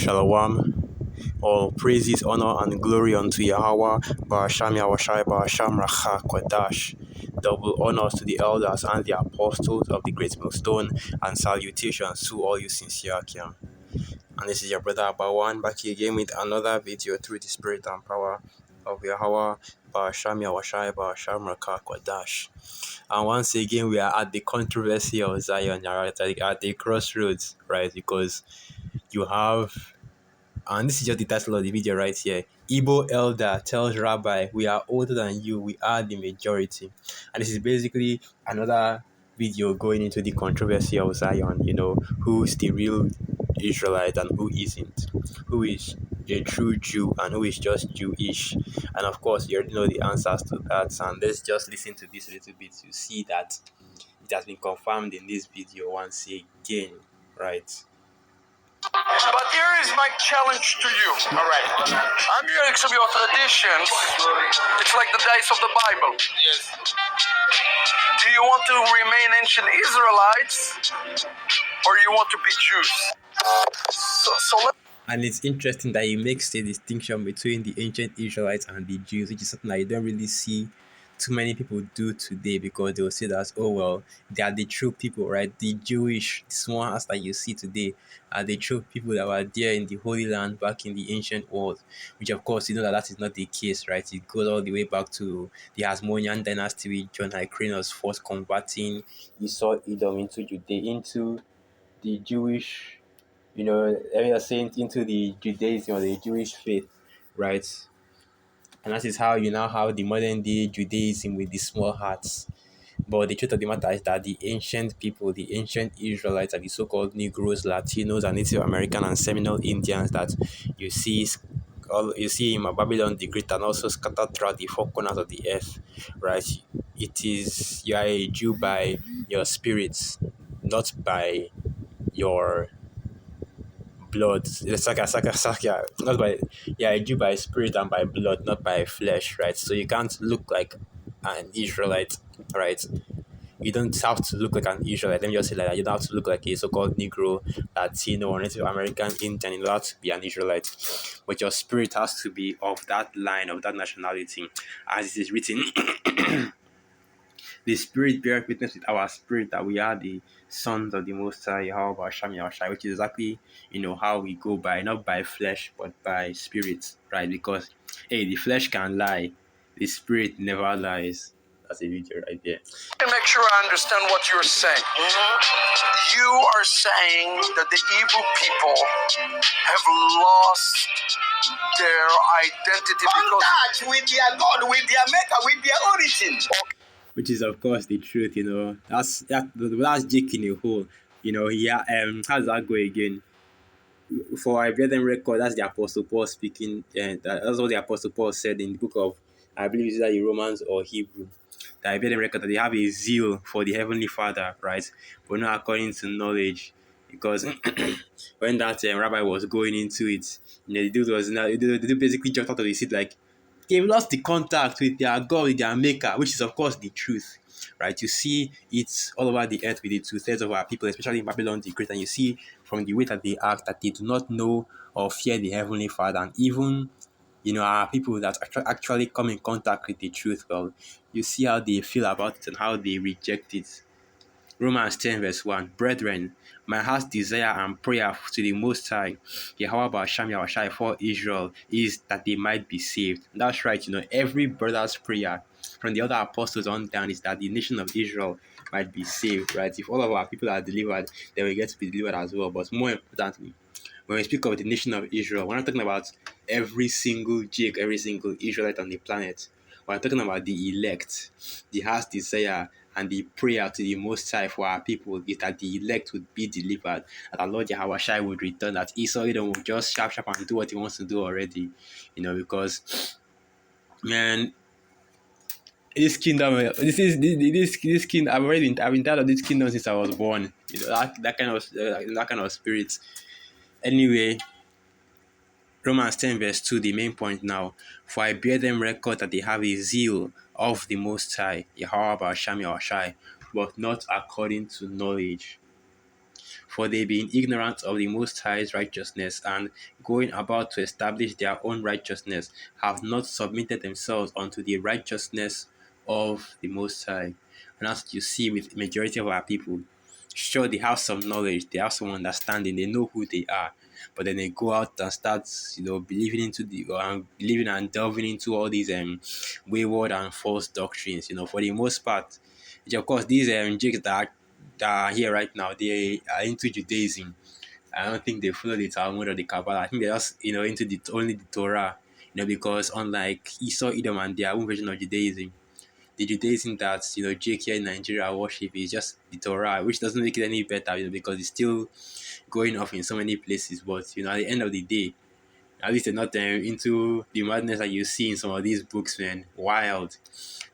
Shalom. All praises, honor, and glory unto Yahweh, Ba'asham Yahushai, Ba'asham Racha Kodash. Double honors to the elders and the apostles of the great millstone, and salutations to all you sincere Akim. And this is your brother Abawan back here again with another video through the spirit and power of Yahweh, Ba'asham Yahushai, Ba'asham Racha Kodash. And once again, we are at the controversy of Zion, right? At the crossroads, right? Because you have, and this is just the title of the video right here. Igbo elder tells Rabbi, we are older than you, we are the majority. And this is basically another video going into the controversy of Zion, who's the real Israelite and who isn't, who is a true Jew and who is just Jewish. And of course, you already know the answers to that. And let's just listen to this a little bit to see that it has been confirmed in this video once again, right? But here is my challenge to you. All right. I'm hearing some of your traditions. It's like the days of the Bible. Yes. Do you want to remain ancient Israelites or you want to be Jews? And it's interesting that he makes the distinction between the ancient Israelites and the Jews, which is something that you don't really see too many people do today, because they will say that, oh well, they are the true people, right? The Jewish small ones that you see today are the true people that were there in the Holy Land back in the ancient world, which of course, you know that is not the case, right? It goes all the way back to the Hasmonean dynasty with John Hyrcanus first converting Esau Edom into Judea, into the Jewish, we are saying into the Judaism or the Jewish faith, right? And that is how you now have the modern day Judaism with the small hats. But the truth of the matter is that the ancient people, the ancient Israelites, are the so-called Negroes, Latinos, and Native American and Seminole Indians that you see in Babylon the Great and also scattered throughout the four corners of the earth, right? It is, you are a Jew by your spirits, not by your blood. It's like a not by, yeah, a Jew by spirit and by blood, not by flesh, right? So you can't look like an Israelite, right? You don't have to look like an Israelite. Let me just say like that. You don't have to look like a so-called Negro, Latino, or Native American Indian in order to be an Israelite. But your spirit has to be of that line, of that nationality, as it is written. The Spirit beareth witness with our spirit that we are the sons of the Most High, Yahweh Hashem Yahushai, which is exactly, how we go by, not by flesh, but by spirit, right? Because, hey, the flesh can lie, the spirit never lies. That's a video right there. To make sure I understand what you're saying. You are saying that the Igbo people have lost their identity contact with their God, with their maker, with their origin. Okay. Which is of course the truth, That's Jake in a hole. Yeah, how does that go again? For I bear them record, that's the Apostle Paul speaking, and that's what the Apostle Paul said in the book of, I believe it's either Romans or Hebrew. That I bear them record that they have a zeal for the Heavenly Father, right? But not according to knowledge. Because when that rabbi was going into it, the dude basically jumped out of his seat like, they've lost the contact with their God, with their maker, which is of course the truth, right? You see it all over the earth with the 2/3 of our people, especially in Babylon the Great, and you see from the way that they act that they do not know or fear the Heavenly Father. And even, our people that actually come in contact with the truth, well, you see how they feel about it and how they reject it. Romans 10 verse 1, Brethren, my heart's desire and prayer to the Most High, Yahweh Ba'asham Yahushai for Israel, is that they might be saved. And that's right, every brother's prayer from the other apostles on down is that the nation of Israel might be saved, right? If all of our people are delivered, then we get to be delivered as well. But more importantly, when we speak of the nation of Israel, we're not talking about every single Jake, every single Israelite on the planet. We're talking about the elect, the heart's desire, and the prayer to the Most High for our people is that the elect would be delivered, that our Lord Yahushua would return, that Esau will just sharp and do what he wants to do already, because, man, this kingdom, this kingdom. I've been tired of this kingdom since I was born. That kind of spirit. Anyway, Romans 10 verse 2, the main point now. For I bear them record that they have a zeal of the Most High, Yahweh Ba'asham Yahushai, but not according to knowledge. For they being ignorant of the Most High's righteousness, and going about to establish their own righteousness, have not submitted themselves unto the righteousness of the Most High. And that's what you see with majority of our people. Sure, they have some knowledge, they have some understanding, they know who they are, but then they go out and start, believing into believing and delving into all these wayward and false doctrines. For the most part, which of course these Jakes that are here right now, they are into Judaism. I don't think they follow the Talmud or the Kabbalah. I think they're just into the only the Torah. Because unlike Esau, Edom, and their own version of Judaism, the Judaism that Jake here in Nigeria worship is just the Torah, which doesn't make it any better, because it's still going off in so many places. But at the end of the day, at least they're not into the madness that you see in some of these books, man. Wild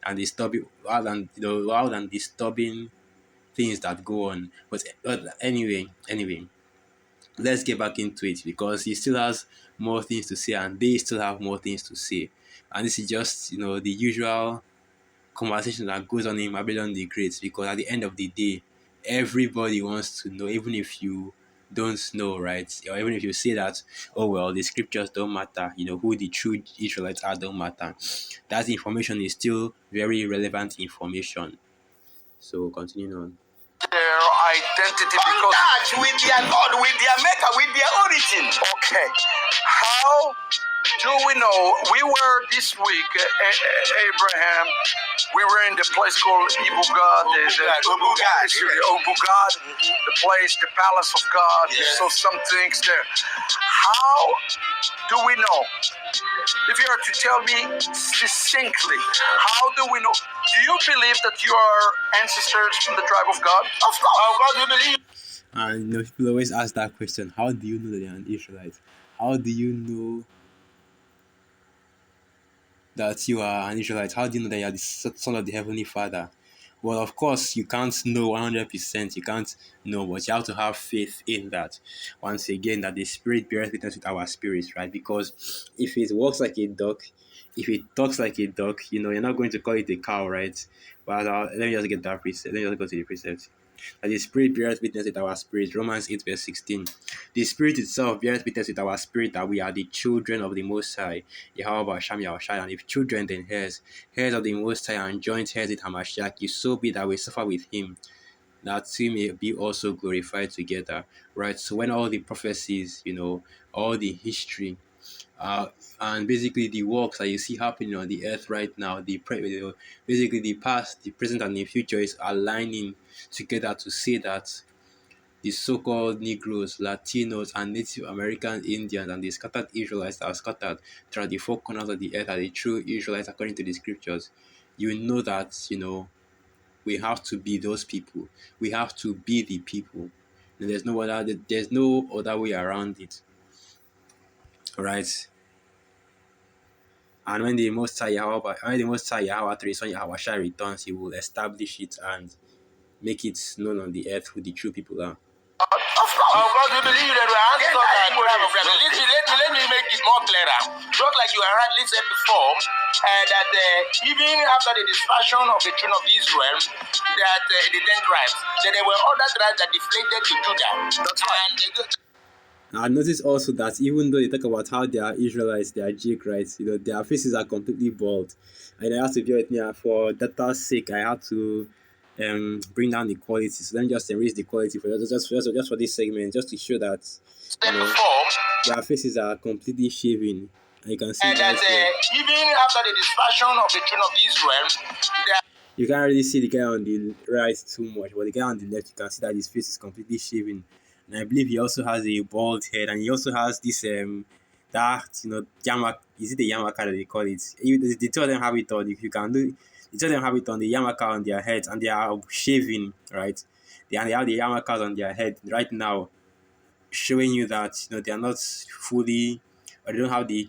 and disturbing, wild and disturbing things that go on. But anyway, let's get back into it, because he still has more things to say, and they still have more things to say. And this is just the usual conversation that goes on in Babylon the Great, because at the end of the day, everybody wants to know, even if you don't know, right? Or even if you say that, oh well, the scriptures don't matter, who the true Israelites are don't matter. That information is still very relevant information. So continuing on. Their identity because Contact with their God, with their maker, with their origin. okay, how do we know? We were this week, Abraham. We were in the place called Ibugad, Obugad, the place, the palace of God. We saw some things there. How do we know? If you are to tell me succinctly, how do we know? Do you believe that you are ancestors from the tribe of God? Of course. Of course, we believe. And people always ask that question: how do you know that you're an Israelite? How do you know that you are an Israelite? How do you know that you are the son of the Heavenly Father? Well, of course, you can't know 100%. You can't know, but you have to have faith in that. Once again, that the Spirit bears witness with our spirits, right? Because if it walks like a duck, if it talks like a duck, you're not going to call it a cow, right? But let me just get that precept. Let me just go to the precept. That the Spirit bears witness with our spirit. Romans 8, verse 16. The Spirit itself bears witness with our spirit that we are the children of the Most High, Yahweh Sham Yahushai, and if children, then heirs, heirs of the Most High, and joint heirs with Hamashiach, if so be that we suffer with him, that we may be also glorified together. Right? So when all the prophecies, all the history, uh, and basically the works that you see happening on the earth right now, basically the past, the present, and the future is aligning together to say that the so-called Negroes, Latinos, and Native American Indians and the scattered Israelites that are scattered throughout the four corners of the earth are the true Israelites according to the scriptures. You know that, we have to be those people. We have to be the people. And there's no other way around it. Right? And when the Most High Yahweh through His Son Yahweh Shai returns, He will establish it and make it known on the earth who the true people are. Of course, we believe that we're ancestors and tribe of God. Let me make it more clearer. Just like you rightly said before, that even after the dispersion of the children of Israel, that the 10 tribes, that there were other tribes that deflated to Judah. That's right. Now, I noticed also that even though they talk about how they are Israelites, they are Jacobites, their faces are completely bald. And I have to bear with me for data's sake. I had to bring down the quality. So let me just erase the quality for just for this segment, just to show that their faces are completely shaven. And you can see that even after the dispersion of the children of Israel, you can't really see the guy on the right too much, but the guy on the left, you can see that his face is completely shaven. And I believe he also has a bald head, and he also has this that yamak. Is it the yamaka that they call it? The two of them have it on. If you can do, the two of them have it on the yamaka on their heads, and they are shaving, right? They have the yamakas on their head right now, showing you that they are not fully, or they don't have the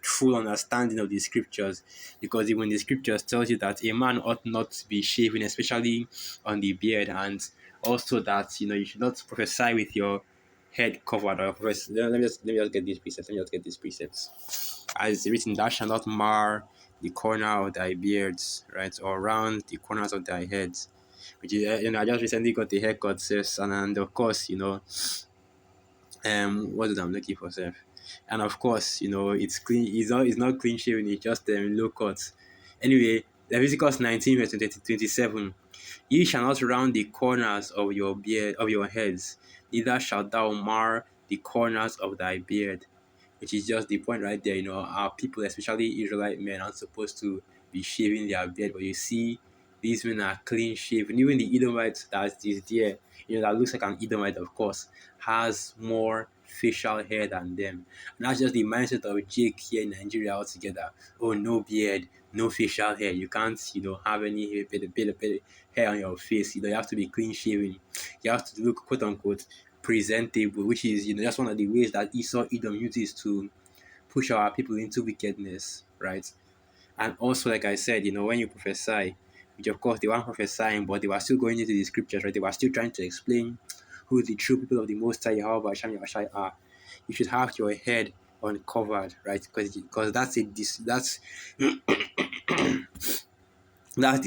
full understanding of the scriptures, because even the scriptures tells you that a man ought not to be shaving, especially on the beard, and also that you should not prophesy with your head covered. Or let me just get these precepts. Let me just get these precepts. As it's written, thou shalt not mar the corner of thy beards, right, or round the corners of thy heads. which is I just recently got a haircut, sis, and of course, what is I'm looking for, sir? And of course, it's clean. It's not clean shaven. It's just low cut. Anyway, Leviticus 19 verse 27. Ye shall not round the corners of your beard of your heads, neither shalt thou mar the corners of thy beard, which is just the point right there. Our people, especially Israelite men, aren't supposed to be shaving their beard, but you see, these men are clean shaven. Even the Edomite that is there, that looks like an Edomite, of course, has more facial hair than them. And that's just the mindset of Jake here in Nigeria altogether. Oh, no beard, no facial hair. You can't, have any hair on your face. You have to be clean shaven. You have to look, quote unquote, presentable, which is just one of the ways that Esau Edom uses to push our people into wickedness, right? And also, like I said, when you prophesy, which of course they weren't prophesying, but they were still going into the scriptures, right? They were still trying to explain who the true people of the Most High Yahweh Hashem Yahshai are. You should have your head uncovered, right? Because that's the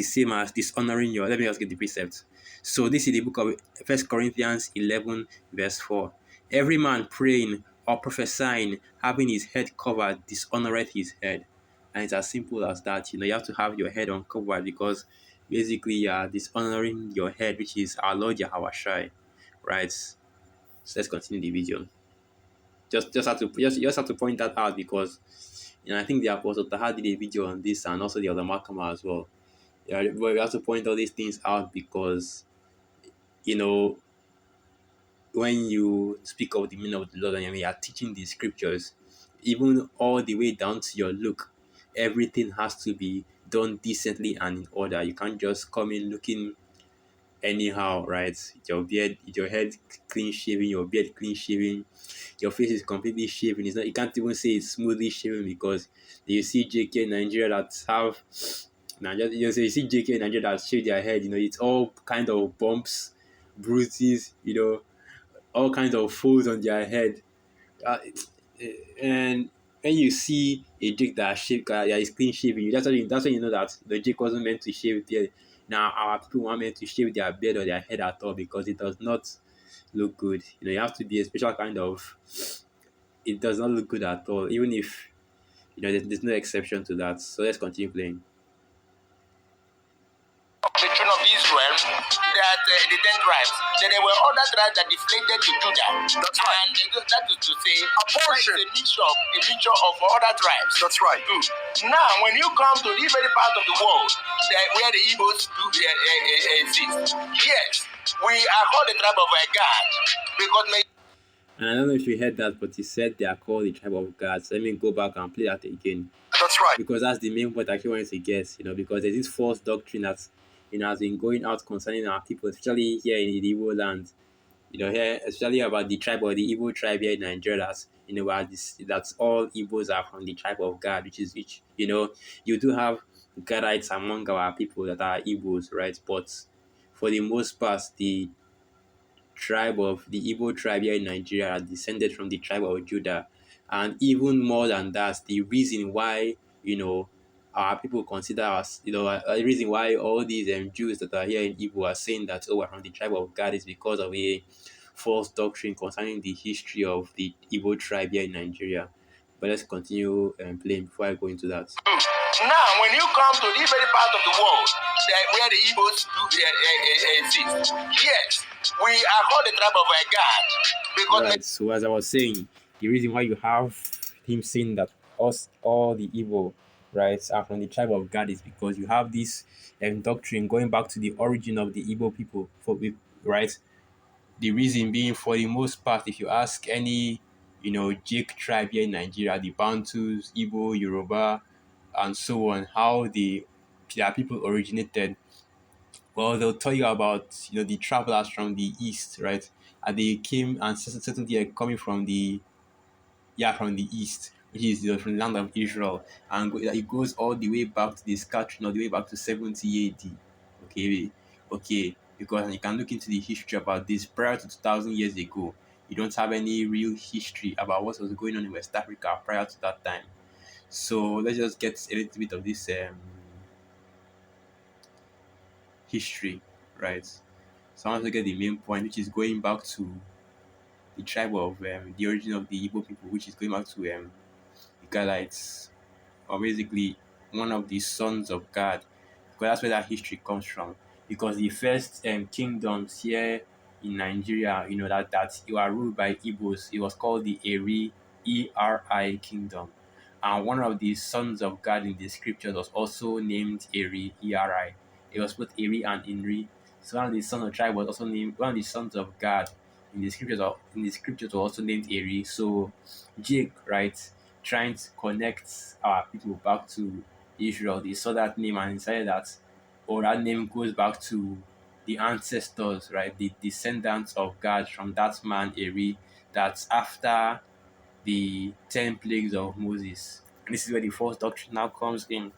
same as dishonoring your. Let me just get the precept. So this is the book of 1 Corinthians 11 verse 4. Every man praying or prophesying, having his head covered, dishonoreth his head. And it's as simple as that. You have to have your head uncovered, because basically you are dishonoring your head, which is our Lord Yahweh Shai, right? So let's continue the video. Just have to point that out, because I think the Apostle Taha did a video on this, and also the other Makama as well. Yeah, but we have to point all these things out, because you know when you speak of the meaning of the Lord and you are teaching the scriptures, even all the way down to your look, everything has to be done decently and in order. You can't just come in looking anyhow, right? Your head clean shaven, your beard clean shaven, your face is completely shaven. It's not. You can't even say it's smoothly shaven, because you see JK in Nigeria that have. You see JK in Nigeria that shave their head. It's all kind of bumps, bruises. All kinds of folds on their head. Uh, and when you see a Jake that is clean shaven, that's when you know that the Jake wasn't meant to shave beard. Now our people weren't meant to shave their beard or their head at all, because it does not look good. You have to be a special kind of. It does not look good at all, even if there's no exception to that. So let's continue playing. The children of Israel, that the 10 tribes, then there were other tribes that deflated to Judah. That's right. And that is to say, a portion, a mixture of other tribes. That's right. Good. Now, when you come to this very part of the world where the Igbos do exist, yes, we are called the tribe of God, because And I don't know if you heard that, but he said they are called the tribe of God. So let me go back and play that again. that's right. Because that's the main point I actually wanted to get, because there's this false doctrine that, has been going out concerning our people, especially here in the Igbo land. Here, especially about the tribe, or the Igbo tribe here in Nigeria, that's all Igbos are from the tribe of God, which you do have Gadites among our people that are Igbos, right? But for the most part, the Igbo tribe here in Nigeria are descended from the tribe of Judah. And even more than that, the reason why, our people consider us, a reason why all these Jews that are here in Igbo are saying that, oh, we're from the tribe of God, is because of a false doctrine concerning the history of the Igbo tribe here in Nigeria. But let's continue playing before I go into that. Now, when you come to this very part of the world where the Igbos do exist, yes, we are called the tribe of God. Because right. So as I was saying, the reason why you have him saying that us all the Igbo, right, are from the tribe of God, is because you have this doctrine going back to the origin of the Igbo people, right? The reason being, for the most part, if you ask any, Jake tribe here in Nigeria, the Bantus, Igbo, Yoruba, and so on, how their people originated, well, they'll tell you about, the travelers from the east, right? And they came and settled there, coming from from the east, which is from the land of Israel, and it goes all the way back to the scattering, all the way back to 70 AD. Okay, because you can look into the history about this prior to 2,000 years ago. You don't have any real history about what was going on in West Africa prior to that time. So let's just get a little bit of this history. right? So I want to get the main point, which is going back to the tribe of the origin of the Igbo people, which is going back to Israelites, or basically one of the sons of God, because that's where that history comes from. Because the first kingdoms here in Nigeria, that you are ruled by Igbos, it was called the Eri kingdom. And one of the sons of God in the scriptures was also named Eri. It was both Eri and Inri. So one of the sons of tribe was also named, one of the sons of God in the scriptures, were also named Eri. So Jake, right, trying to connect our people back to Israel, they saw that name and decided that, oh, that name goes back to the ancestors, right? The descendants of God from that man Eri, that's after the 10 plagues of Moses. And this is where the false doctrine now comes in,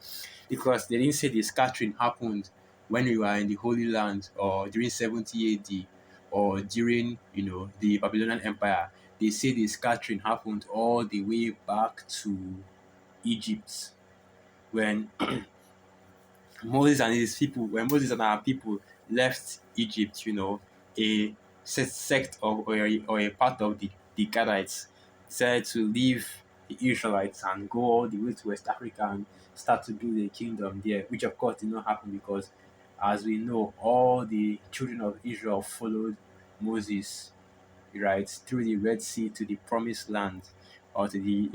because they didn't say the scattering happened when we were in the Holy Land or during 70 AD or during, the Babylonian Empire. They say the scattering happened all the way back to Egypt when when Moses and our people left Egypt, a sect of or a part of the Gadites decided to leave the Israelites and go all the way to West Africa and start to build a kingdom there, which of course did not happen because, as we know, all the children of Israel followed Moses, right, through the Red Sea to the Promised Land, or to the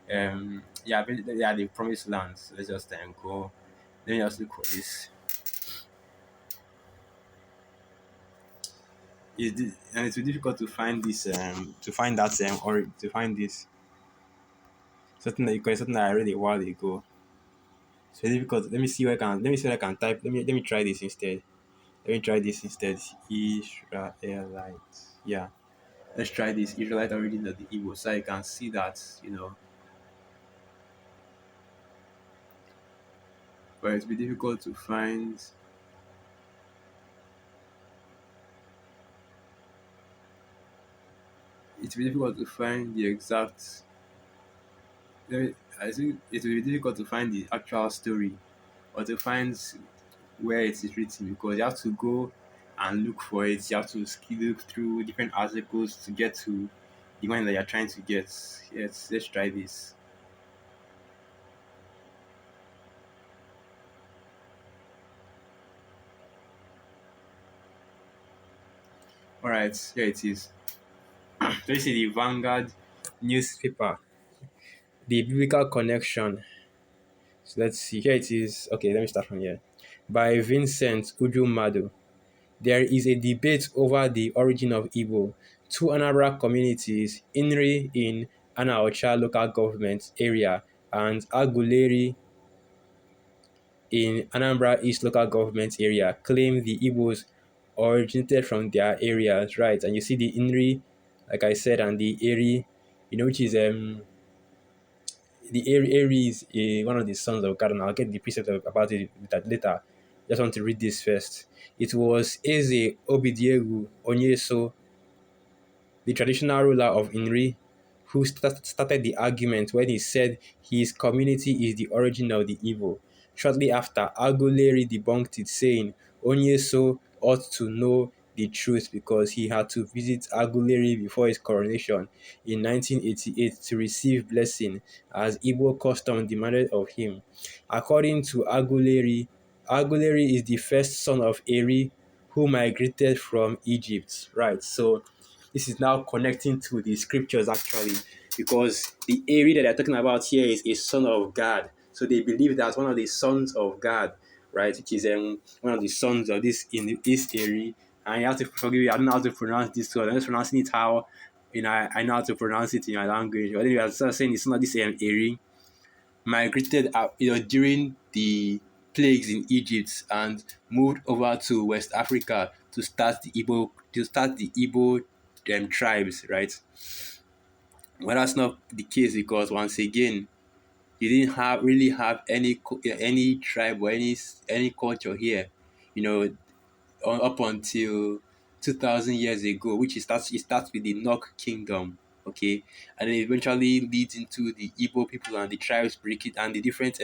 the Promised Land. So let's just go. Let me just look for this. And it's difficult to find this to find that or to find this something that I read a while ago. So difficult. Let me see what I can type. Let me try this instead. Let me try this instead. Israelites. Yeah. Let's try this. Israelite origin of the Igbo. So I can see that, but it's be difficult to find. It's be difficult to find the exact. I think it will be difficult to find the actual story or to find where it is written, because you have to go and look for it. You have to look through different articles to get to the one that you're trying to get. Yes, let's try this. All right, here it is. So this is the Vanguard newspaper, the biblical connection. So let's see. Here it is. Okay, let me start from here. By Vincent Ujumadu. There is a debate over the origin of Igbo. Two Anambra communities, Inri in Anaocha local government area and Aguleri in Anambra East local government area, claim the Igbos originated from their areas, right? And you see the Inri, like I said, and the Eri, which is the Eri is one of the sons of God, and I'll get the precept about it that later. Just want to read this first. It was Eze Obidiegu Onyeso, the traditional ruler of Inri, who started the argument when he said his community is the origin of the evil. Shortly after, Aguleri debunked it, saying Onyeso ought to know the truth because he had to visit Aguleri before his coronation in 1988 to receive blessing as Igbo custom demanded of him. According to Aguleri, Aguleri is the first son of Eri who migrated from Egypt. Right, so this is now connecting to the scriptures actually, because the Eri that they're talking about here is a son of God. So they believe that one of the sons of God, right, which is one of the sons of this Eri. And you have to forgive me, I don't know how to pronounce this word. I'm just pronouncing it how I know how to pronounce it in my language. But anyway, I was saying it's not this Eri migrated during the plagues in Egypt and moved over to West Africa to start the Igbo tribes, right? Well, that's not the case because once again, you didn't really have any tribe or any culture here, you know, up until 2,000 years ago, which it starts with the Nok Kingdom, okay, and then eventually leads into the Igbo people and the tribes break it and the different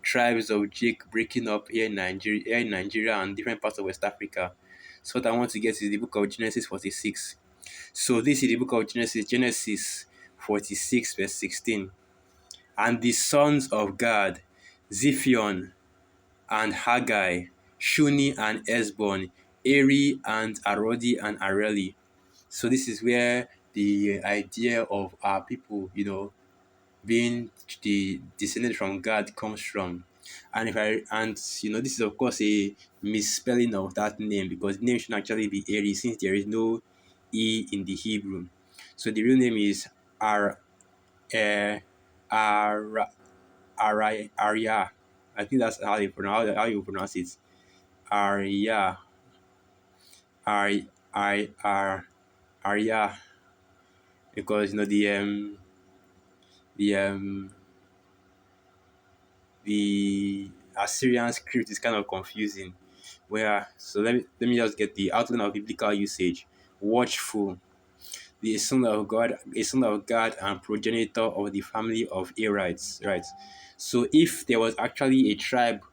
tribes of Jake breaking up here in Nigeria and different parts of West Africa. So what I want to get is the book of Genesis 46. So this is the book of Genesis 46 verse 16. And the sons of Gad, Ziphion and Haggai, Shuni and Esbon, Eri and Arodi and Areli. So this is where the idea of our people, being the descended from God comes from. And this is of course a misspelling of that name, because the name should actually be Eri, since there is no E in the Hebrew. So the real name is Ar Ar Arya. I think that's how you pronounce it. Arya. Arya. Because the the Assyrian script is kind of confusing. Let me just get the outline of biblical usage. Watchful, the son of God and progenitor of the family of Arites, right? So if there was actually a tribe,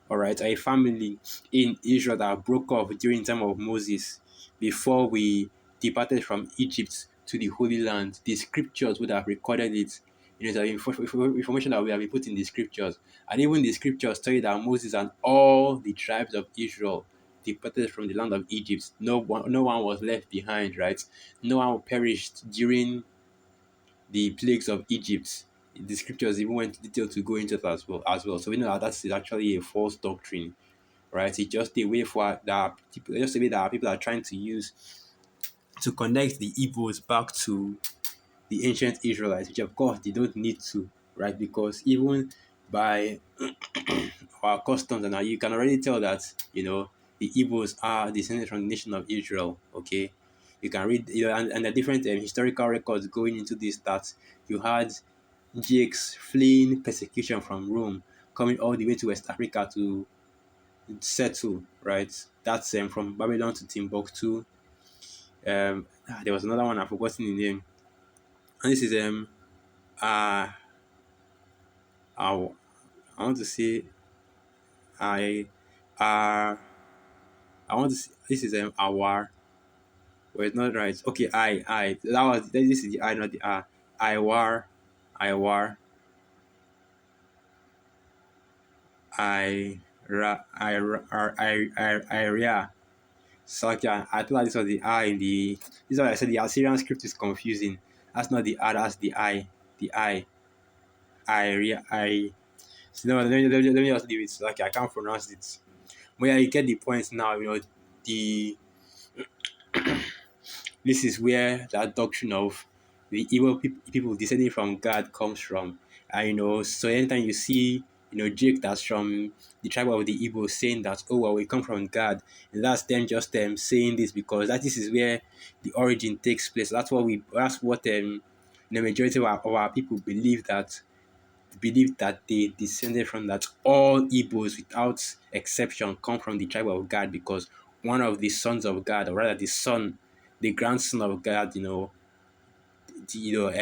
all right, a family in Israel that broke off during the time of Moses, before we departed from Egypt to the Holy Land, the scriptures would have recorded it. The information that we have been put in the scriptures, and even the scriptures tell you that Moses and all the tribes of Israel departed from the land of Egypt. No one was left behind, right? No one perished during the plagues of Egypt. The scriptures even went into detail to go into that as well. So we know that that's actually a false doctrine, right? It's just a way that people are trying to use to connect the Igbos back to the ancient Israelites, which of course they don't need to, right? Because even by our customs, and you can already tell that the Igbos are descended from the nation of Israel. Okay, you can read, and the different historical records going into this, that you had Jakes fleeing persecution from Rome, coming all the way to West Africa to settle, right? That's from Babylon to Timbuktu. There was another one, I've forgotten the name, and this is uh, I, I want to say I uh I want to say, this is Awar. Well, it's not right. Okay, this is the I, not the Iwar, Iwar, Iria. So like, yeah, I thought like this was the I in the. This is why I said the Assyrian script is confusing. That's not the I. That's the I. The I. So no, let me just leave it. So, like, I can't pronounce it. But yeah, you get the point now. The This is where that doctrine of the evil people descending from God comes from. And so anytime you see, Jake that's from the tribe of the Igbo saying that, oh well, we come from God, and that's them just saying this because this is where the origin takes place. That's what the majority of our people believe that they descended from, that all Igbos without exception come from the tribe of God, because one of the sons of God, or rather the grandson of God,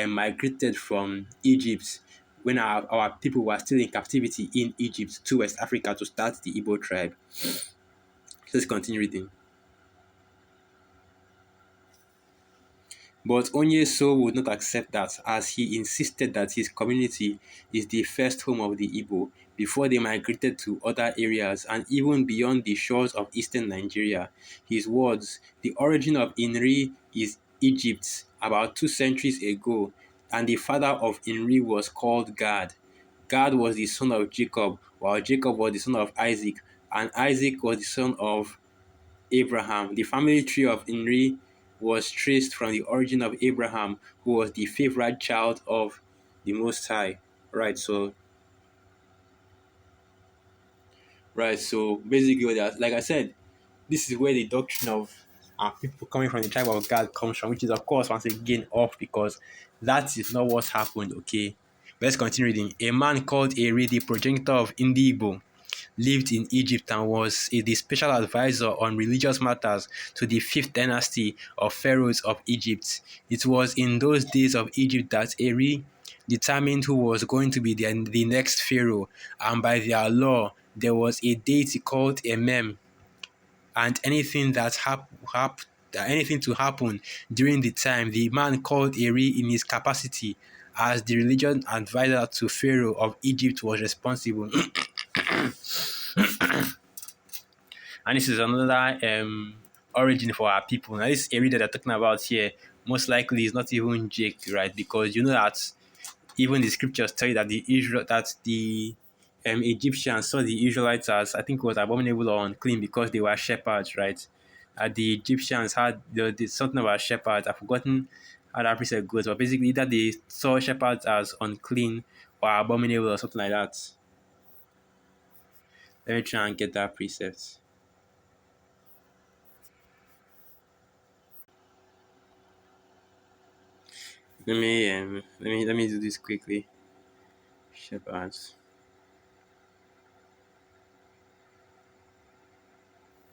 migrated from Egypt when our people were still in captivity in Egypt to West Africa to start the Igbo tribe. Let's continue reading. But Onyeso would not accept that, as he insisted that his community is the first home of the Igbo before they migrated to other areas and even beyond the shores of eastern Nigeria. His words, "The origin of Inri is Egypt about 2 centuries ago, and the father of Inri was called Gad. Gad was the son of Jacob, while Jacob was the son of Isaac, and Isaac was the son of Abraham. The family tree of Inri was traced from the origin of Abraham, who was the favorite child of the Most High." Right, so basically, like I said, this is where the doctrine of people coming from the tribe of God comes from, which is, of course, once again off, because that is not what happened. Okay, let's continue reading. A man called Eri, the progenitor of Indibo, lived in Egypt and was the special advisor on religious matters to the fifth dynasty of pharaohs of Egypt. It was in those days of Egypt that Eri determined who was going to be the next pharaoh, and by their law, there was a deity called a mem, and anything to happen during the time, the man called Eri in his capacity as the religion advisor to Pharaoh of Egypt was responsible. And this is another origin for our people. Now, this area that they're talking about here most likely is not even Jake, right? Because you know that even the scriptures tell you that the Egyptians saw the Israelites as, I think it was abominable or unclean because they were shepherds, right? The Egyptians had something about shepherds. I've forgotten how that precept goes, but basically either they saw shepherds as unclean or abominable or something like that. Let me try and get that precept. Let me do this quickly. Shepherds.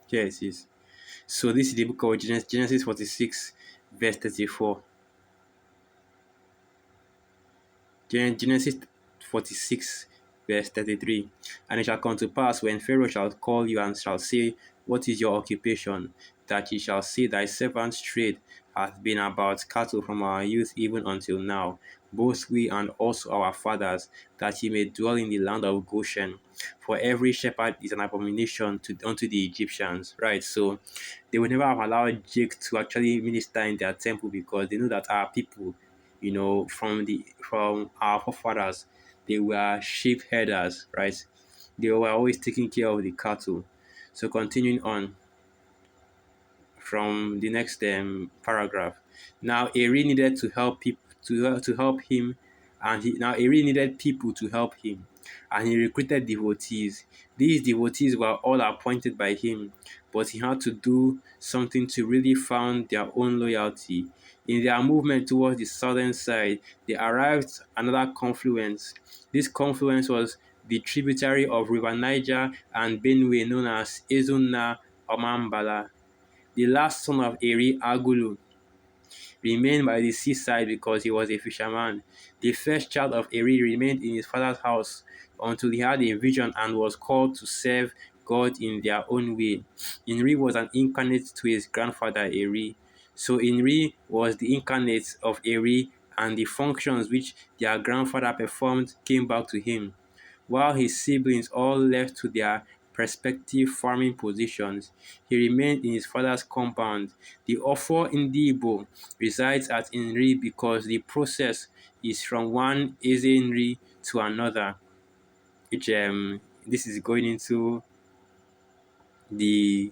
Here it is. So this is the book of Genesis 46, verse 34. Genesis 46, verse 33. And it shall come to pass when Pharaoh shall call you and shall say, what is your occupation? That ye shall say, thy servant's trade hath been about cattle from our youth even until now, both we and also our fathers, that ye may dwell in the land of Goshen. For every shepherd is an abomination unto the Egyptians. Right, so they would never have allowed Jake to actually minister in their temple because they know that our people, from our forefathers, they were sheep herders, right? They were always taking care of the cattle. So continuing on from the next paragraph. Now Eri needed to help people to help him, and now Eri needed people to help him, and he recruited devotees. These devotees were all appointed by him, but he had to do something to really found their own loyalty. In their movement towards the southern side, they arrived at another confluence. This confluence was the tributary of River Niger and Benue known as Ezunna Omambala. The last son of Eri, Agulu, remained by the seaside because he was a fisherman. The first child of Eri remained in his father's house until he had a vision and was called to serve God in their own way. Inri was an incarnate to his grandfather Eri. So Inri was the incarnate of Eri, and the functions which their grandfather performed came back to him. While his siblings all left to their respective farming positions, he remained in his father's compound. The Ofo Ndibo resides at Inri because the process is from one Eze to another, which this is going into the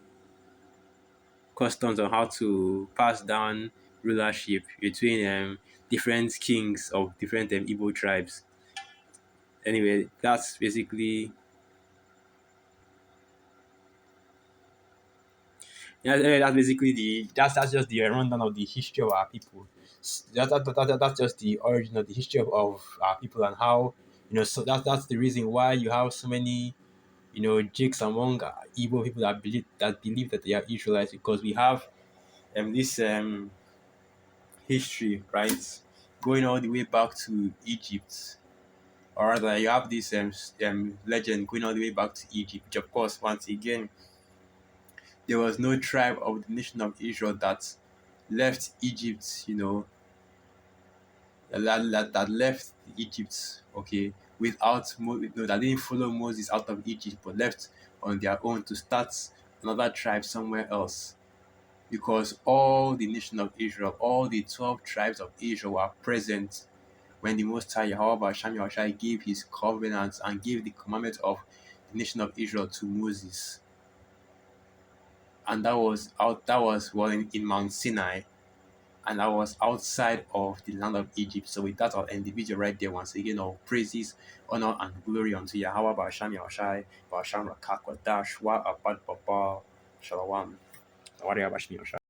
customs on how to pass down rulership between different kings of different Igbo tribes. Anyway, that's basically, yeah, that's basically that's just the rundown of the history of our people. That's just the origin of the history of our people and how, so that's the reason why you have so many, jakes among Igbo people that believe that they are Israelites, because we have this history, right, going all the way back to Egypt. Or rather, you have this legend going all the way back to Egypt, which of course, once again, there was no tribe of the nation of Israel that left Egypt, that left Egypt, okay, that didn't follow Moses out of Egypt, but left on their own to start another tribe somewhere else. Because all the nation of Israel, all the 12 tribes of Israel were present when the Most High Yahweh Hashem Yahushua gave his covenants and gave the commandment of the nation of Israel to Moses. And that was in Mount Sinai, and I was outside of the land of Egypt. So with that, I'll end the video right there. Once again, all praises, honor, and glory unto Yahweh Ba'asham Yahushai, Ba'asham Rakakwa Dash, Wa Abad Baba, Shalom.